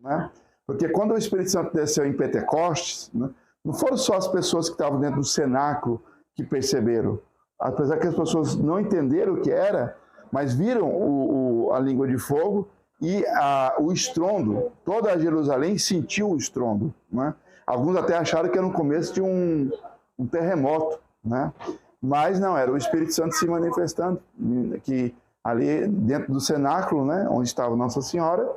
né? Porque quando o Espírito Santo desceu em Pentecostes, né, não foram só as pessoas que estavam dentro do cenáculo que perceberam. Apesar que as pessoas não entenderam o que era, mas viram a língua de fogo e o estrondo. Toda a Jerusalém sentiu o estrondo, né? Alguns até acharam que era no começo de um terremoto, né? Mas não, era o Espírito Santo se manifestando, que ali dentro do cenáculo, né, onde estava Nossa Senhora,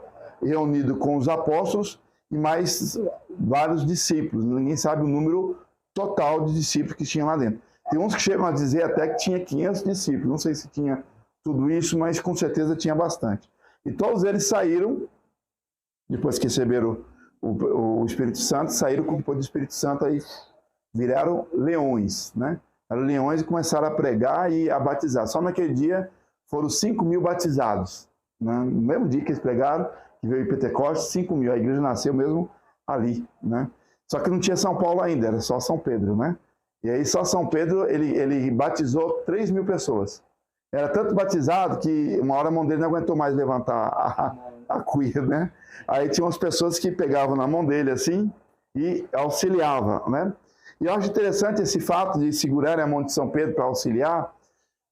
reunido com os apóstolos e mais vários discípulos. Ninguém sabe o número total de discípulos que tinha lá dentro. Tem uns que chegam a dizer até que tinha 500 discípulos. Não sei se tinha tudo isso, mas com certeza tinha bastante. E todos eles saíram, depois que receberam o Espírito Santo, saíram com o poder do Espírito Santo, aí viraram leões, né? Eram leões e começaram a pregar e a batizar. Só naquele dia foram 5.000 batizados, né? No mesmo dia que eles pregaram, que veio em Pentecostes, 5.000. A igreja nasceu mesmo ali, né? Só que não tinha São Paulo ainda, era só São Pedro, né? E aí só São Pedro, ele batizou 3.000 pessoas. Era tanto batizado que uma hora a mão dele não aguentou mais levantar a cuia, né? Aí tinha umas pessoas que pegavam na mão dele assim e auxiliavam, né? E eu acho interessante esse fato de segurarem a mão de São Pedro para auxiliar,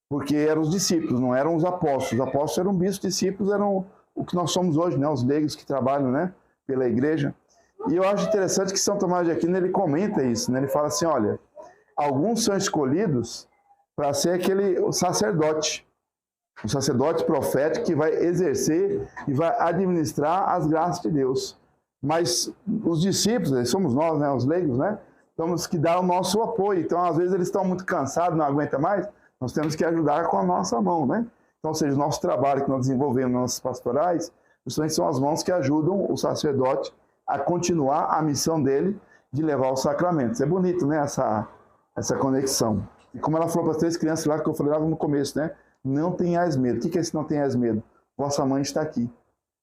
porque eram os discípulos, não eram os apóstolos. Os apóstolos eram bispos, os discípulos eram o que nós somos hoje, né? Os leigos que trabalham, né, pela igreja. E eu acho interessante que São Tomás de Aquino, ele comenta isso, né? Ele fala assim, olha, alguns são escolhidos para ser o sacerdote profético que vai exercer e vai administrar as graças de Deus. Mas os discípulos, somos nós, né, os leigos, né? Temos que dar o nosso apoio. Então, às vezes, eles estão muito cansados, não aguentam mais, nós temos que ajudar com a nossa mão, né? Então, ou seja, o nosso trabalho que nós desenvolvemos nas nossas pastorais, justamente são as mãos que ajudam o sacerdote a continuar a missão dele de levar os sacramentos. É bonito, né, essa conexão. E como ela falou para as 3 crianças lá, que eu falei lá no começo, né? Não tenhais medo. O que é esse não tenhais medo? Vossa mãe está aqui.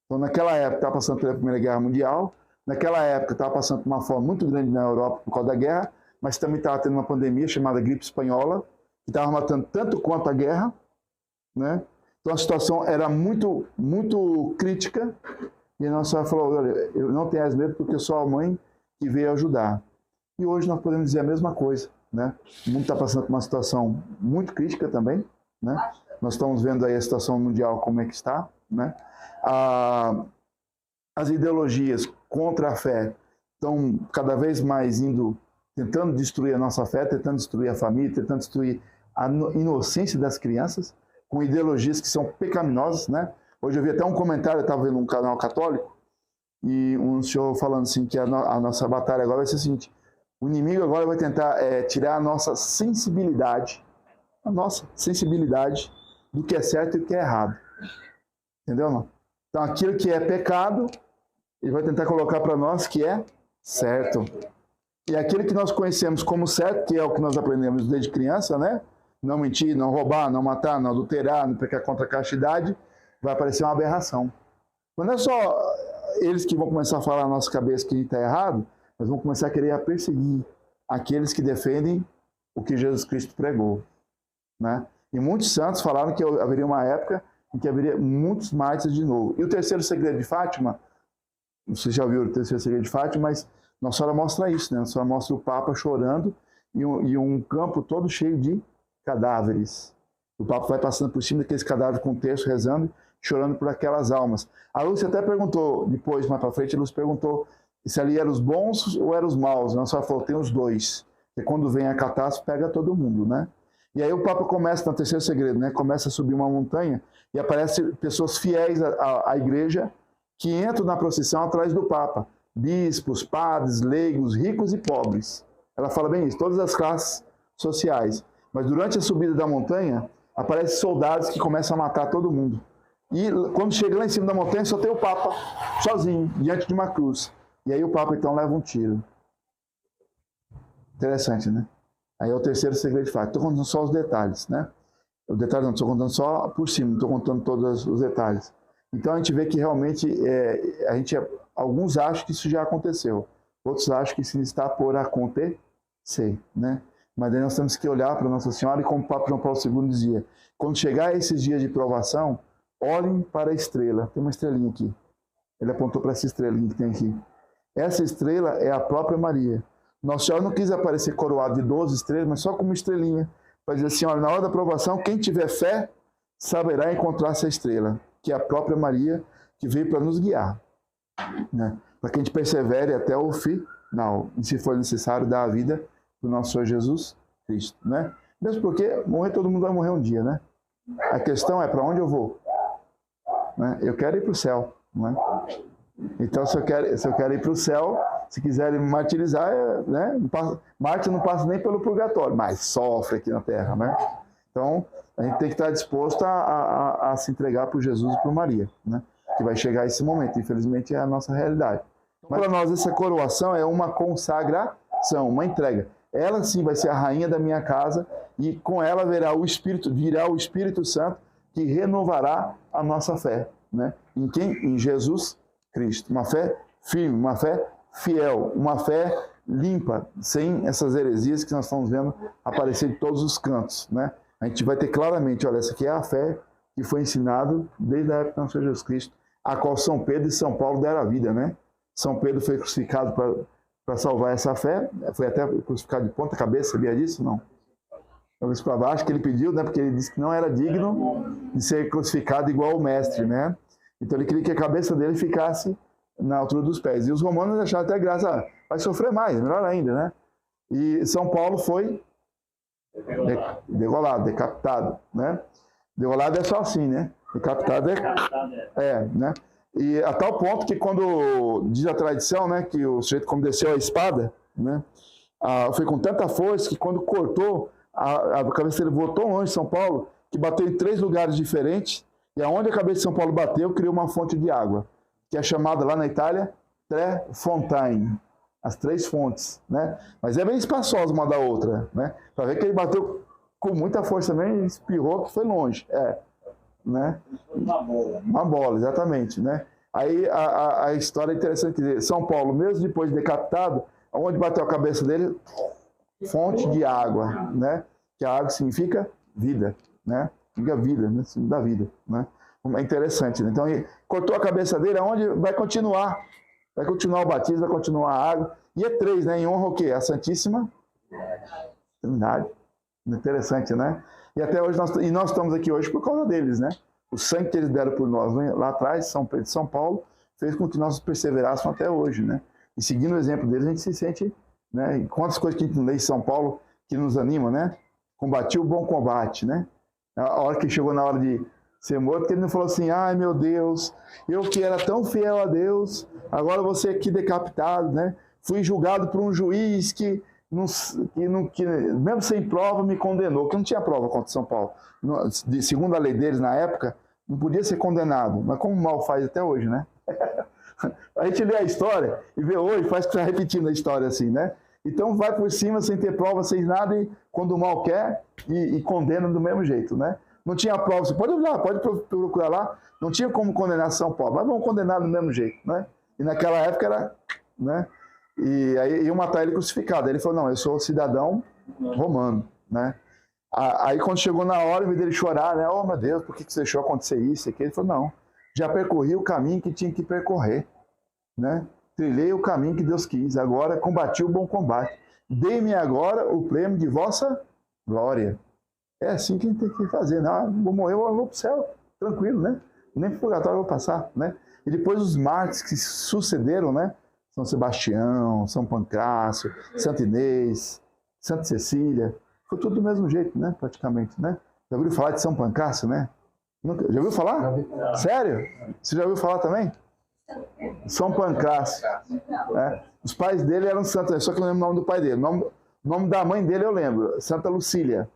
Então, naquela época, estava passando pela Primeira Guerra Mundial, naquela época estava passando por uma fome muito grande na Europa por causa da guerra, mas também estava tendo uma pandemia chamada gripe espanhola, que estava matando tanto quanto a guerra, né? Então a situação era muito, muito crítica, e a Nossa Senhora falou, olha, eu não tenho medo porque eu sou a mãe que veio ajudar. E hoje nós podemos dizer a mesma coisa, né? O mundo está passando por uma situação muito crítica também, né? Nós estamos vendo aí a situação mundial como é que está, né? As ideologias contra a fé estão cada vez mais tentando destruir a nossa fé, tentando destruir a família, tentando destruir a inocência das crianças, com ideologias que são pecaminosas, né? Hoje eu vi até um comentário, eu estava vendo um canal católico, e um senhor falando assim, que a nossa batalha agora vai ser o seguinte, o inimigo agora vai tentar tirar a nossa sensibilidade do que é certo e do que é errado. Entendeu, não? Então aquilo que é pecado, ele vai tentar colocar para nós que é certo. E aquilo que nós conhecemos como certo, que é o que nós aprendemos desde criança, né? Não mentir, não roubar, não matar, não adulterar, não pecar contra a castidade, vai parecer uma aberração. Mas não é só eles que vão começar a falar na nossa cabeça que a gente está errado, mas vão começar a querer perseguir aqueles que defendem o que Jesus Cristo pregou, né? E muitos santos falaram que haveria uma época em que haveria muitos mártires de novo. E o terceiro segredo de Fátima, não sei se já ouviu o terceiro segredo de Fátima, mas Nossa Senhora mostra isso, né? Nossa Senhora mostra o Papa chorando e um campo todo cheio de cadáveres. O Papa vai passando por cima daqueles cadáveres com o terço, rezando, chorando por aquelas almas. A Lúcia até perguntou, depois, mais para frente, a Lúcia perguntou se ali eram os bons ou eram os maus. A Nossa Senhora falou, tem os dois. E quando vem a catástrofe, pega todo mundo, né? E aí o Papa começa, no terceiro segredo, né? Começa a subir uma montanha e aparecem pessoas fiéis à igreja que entram na procissão atrás do Papa. Bispos, padres, leigos, ricos e pobres. Ela fala bem isso, todas as classes sociais. Mas durante a subida da montanha, aparecem soldados que começam a matar todo mundo. E quando chega lá em cima da montanha, só tem o Papa sozinho, diante de uma cruz. E aí o Papa então leva um tiro. Interessante, né? Aí é o terceiro segredo de Fátima. Estou contando só os detalhes, né? O detalhe não, estou contando só por cima, não estou contando todos os detalhes. Então a gente vê que realmente alguns acham que isso já aconteceu, outros acham que isso está por acontecer, né? Mas daí nós temos que olhar para Nossa Senhora e como o Papa João Paulo II dizia, quando chegar esses dias de provação, olhem para a estrela. Tem uma estrelinha aqui. Ele apontou para essa estrelinha que tem aqui. Essa estrela é a própria Maria. Nossa Senhora não quis aparecer coroado de 12 estrelas, mas só com uma estrelinha. Para dizer assim, olha, na hora da provação, quem tiver fé, saberá encontrar essa estrela, que é a própria Maria, que veio para nos guiar. Né? Para que a gente persevere até o final. E se for necessário, dar a vida para o nosso Senhor Jesus Cristo. Né? Mesmo porque morrer, todo mundo vai morrer um dia. Né? A questão é, para onde eu vou? Né? Eu quero ir para o céu. Né? Então, se eu quero ir para o céu, se quiserem me martirizar, né? Mártir não passa nem pelo purgatório, mas sofre aqui na Terra. Né? Então, a gente tem que estar disposto a se entregar para Jesus e para Maria, né? Que vai chegar esse momento. Infelizmente, é a nossa realidade. Mas para nós, essa coroação é uma consagração, uma entrega. Ela sim vai ser a rainha da minha casa e com ela virá o Espírito Santo que renovará a nossa fé. Né? Em quem? Em Jesus Cristo. Uma fé firme, uma fé fiel, uma fé limpa, sem essas heresias que nós estamos vendo aparecer de todos os cantos. Né? A gente vai ter claramente, olha, essa aqui é a fé que foi ensinado desde a época do nosso Senhor Jesus Cristo, a qual São Pedro e São Paulo deram a vida. Né? São Pedro foi crucificado para salvar essa fé, foi até crucificado de ponta cabeça, sabia disso? Não. Talvez para baixo, que ele pediu, né? Porque ele disse que não era digno de ser crucificado igual o mestre, né? Então ele queria que a cabeça dele ficasse na altura dos pés. E os romanos acharam até graça, vai sofrer mais, melhor ainda, né? E São Paulo foi degolado, decapitado, né? Degolado é só assim, né? Decapitado né? E a tal ponto que quando diz a tradição, né, que o sujeito como desceu a espada, né, foi com tanta força que quando cortou, a cabeça dele voou tão longe de São Paulo, que bateu em 3 lugares diferentes, e aonde a cabeça de São Paulo bateu, criou uma fonte de água, que é chamada lá na Itália, Tre Fontaine, as 3 fontes, né? Mas é bem espaçosa uma da outra, né? Para ver que ele bateu com muita força também, espirrou que foi longe, né? Uma bola, exatamente, né? Aí a história é interessante, São Paulo, mesmo depois de decapitado, onde bateu a cabeça dele, fonte de água, né? Que a água significa vida, né? Significa vida, né? Da vida, né? É interessante, né? Então, cortou a cabeça dele, aonde vai continuar? Vai continuar o batismo, vai continuar a água. E é 3, né? Em honra o quê? A Santíssima Trindade. Interessante, né? E até hoje, nós estamos aqui hoje por causa deles, né? O sangue que eles deram por nós lá atrás, São Pedro e São Paulo, fez com que nós perseverássemos até hoje, né? E seguindo o exemplo deles, a gente se sente, né? E quantas coisas que a gente lê em São Paulo que nos animam, né? Combati o bom combate, né? A hora que chegou na hora de ser morto, que ele não falou assim, ai meu Deus, eu que era tão fiel a Deus, agora vou ser aqui decapitado, né? Fui julgado por um juiz que mesmo sem prova, me condenou, porque não tinha prova contra São Paulo. Segundo a lei deles, na época, não podia ser condenado. Mas como o mal faz até hoje, né? A gente lê a história e vê hoje, faz que está repetindo a história assim, né? Então vai por cima, sem ter prova, sem nada, e quando o mal quer, e condena do mesmo jeito, né? Não tinha prova, você pode olhar, pode procurar lá, não tinha como condenar São Paulo, mas vão condenar do mesmo jeito, né? E naquela época era, né? E aí iam matar ele crucificado. Ele falou, não, eu sou cidadão romano, né? Aí quando chegou na hora, em vez dele chorar, né? Oh, meu Deus, por que você deixou acontecer isso? Ele falou, não, já percorri o caminho que tinha que percorrer, né? Trilhei o caminho que Deus quis, agora combati o bom combate. Dê-me agora o prêmio de vossa glória. É assim que a gente tem que fazer, não, vou morrer, eu vou para o céu, tranquilo, né? Nem para o purgatório eu vou passar, né? E depois os mártires que sucederam, né? São Sebastião, São Pancrácio, Santo Inês, Santa Cecília, foi tudo do mesmo jeito, né? Praticamente, né? Já ouviu falar de São Pancrácio, né? Já ouviu falar? Sério? Você já ouviu falar também? São Pancrácio. É. Os pais dele eram santos, só que eu não lembro o nome do pai dele. O nome da mãe dele eu lembro, Santa Lucília.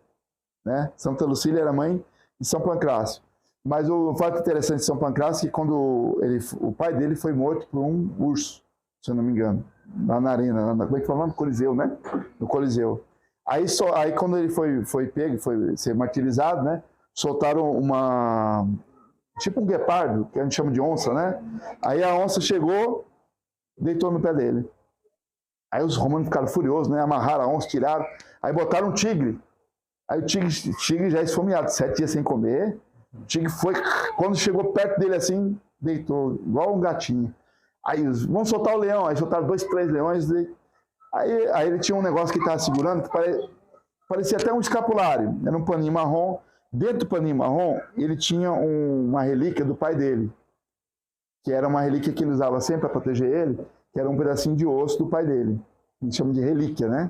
Né? Santa Lucília era mãe de São Pancrácio. Mas o fato interessante de São Pancrácio é que quando o pai dele foi morto por um urso, se eu não me engano, lá na arena, como é que fala? No Coliseu, né? No Coliseu. Aí quando ele foi pego, foi ser martirizado, né? Soltaram tipo um guepardo, que a gente chama de onça, né? Aí a onça chegou, deitou no pé dele. Aí os romanos ficaram furiosos, né? Amarraram a onça, tiraram. Aí botaram um tigre. Aí o tigre já esfomeado, 7 dias sem comer. O tigre foi, quando chegou perto dele assim, deitou, igual um gatinho. Aí vamos soltar o leão. Aí soltaram 2, 3 leões. Aí ele tinha um negócio que estava segurando, que parecia até um escapulário. Era um paninho marrom. Dentro do paninho marrom, ele tinha uma relíquia do pai dele, que era uma relíquia que ele usava sempre para proteger ele, que era um pedacinho de osso do pai dele. A gente chama de relíquia, né?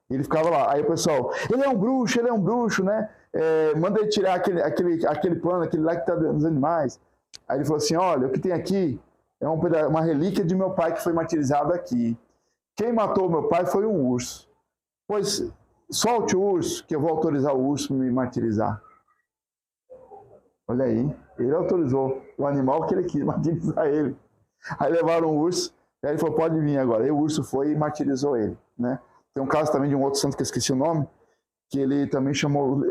Ele ficava lá. Aí o pessoal, ele é um bruxo, né? Manda ele tirar aquele pano, aquele lá que está nos animais. Aí ele falou assim, olha, o que tem aqui é uma relíquia de meu pai que foi martirizado aqui. Quem matou meu pai foi um urso. Pois solte o urso, que eu vou autorizar o urso a me martirizar. Olha aí, ele autorizou o animal que ele quis martirizar ele. Aí levaram o urso, e aí ele falou, pode vir agora. Aí o urso foi e martirizou ele, né? Tem um caso também de um outro santo que eu esqueci o nome, que ele também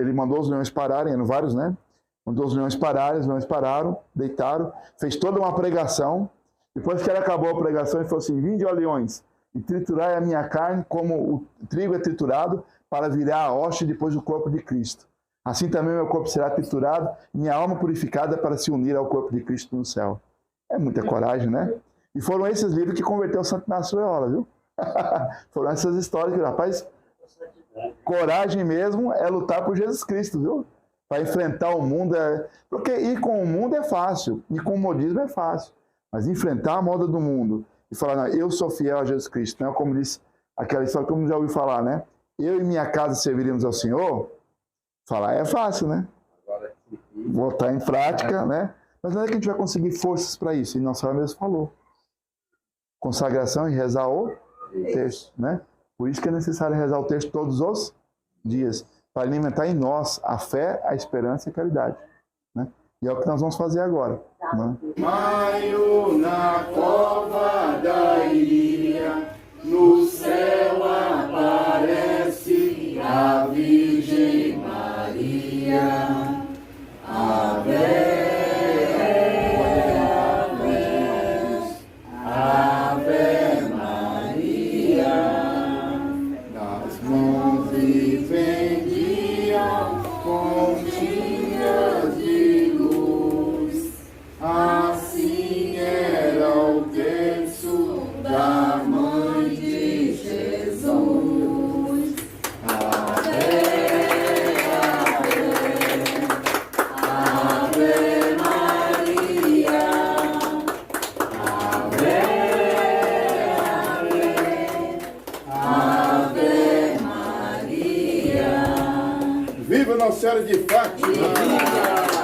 ele mandou os leões pararem, eram vários, né? Mandou os leões pararam, deitaram, fez toda uma pregação. Depois que ele acabou a pregação, ele falou assim, vinde, ó leões, e triturai a minha carne como o trigo é triturado para virar a hoste depois do corpo de Cristo. Assim também meu corpo será triturado e minha alma purificada para se unir ao corpo de Cristo no céu. É muita coragem, né? E foram esses livros que converteu o Santo Inácio Loyola, viu? Foram essas histórias que, rapaz, coragem mesmo é lutar por Jesus Cristo, viu? Para enfrentar o mundo. Porque ir com o mundo é fácil, ir com o modismo é fácil. Mas enfrentar a moda do mundo e falar, não, eu sou fiel a Jesus Cristo, não é como diz aquela história que todo mundo já ouviu falar, né? Eu e minha casa serviríamos ao Senhor. Falar é fácil, né? Botar em prática, né? Mas não é que a gente vai conseguir forças para isso. E Nossa Senhora mesmo falou. Consagração e rezar o texto, né? Por isso que é necessário rezar o texto todos os dias, para alimentar em nós a fé, a esperança e a caridade, né? E é o que nós vamos fazer agora, né? Maio na cova da ilha, no céu aparece a Virgem Maria. Ave, Ave Maria. Das mãos lhe vendiam pontinhas de luz. Assim era o terço da mãe de Jesus. Ave, Ave, Ave Maria. Ave, Ave, Ave Maria. Viva Nossa Senhora de Fátima!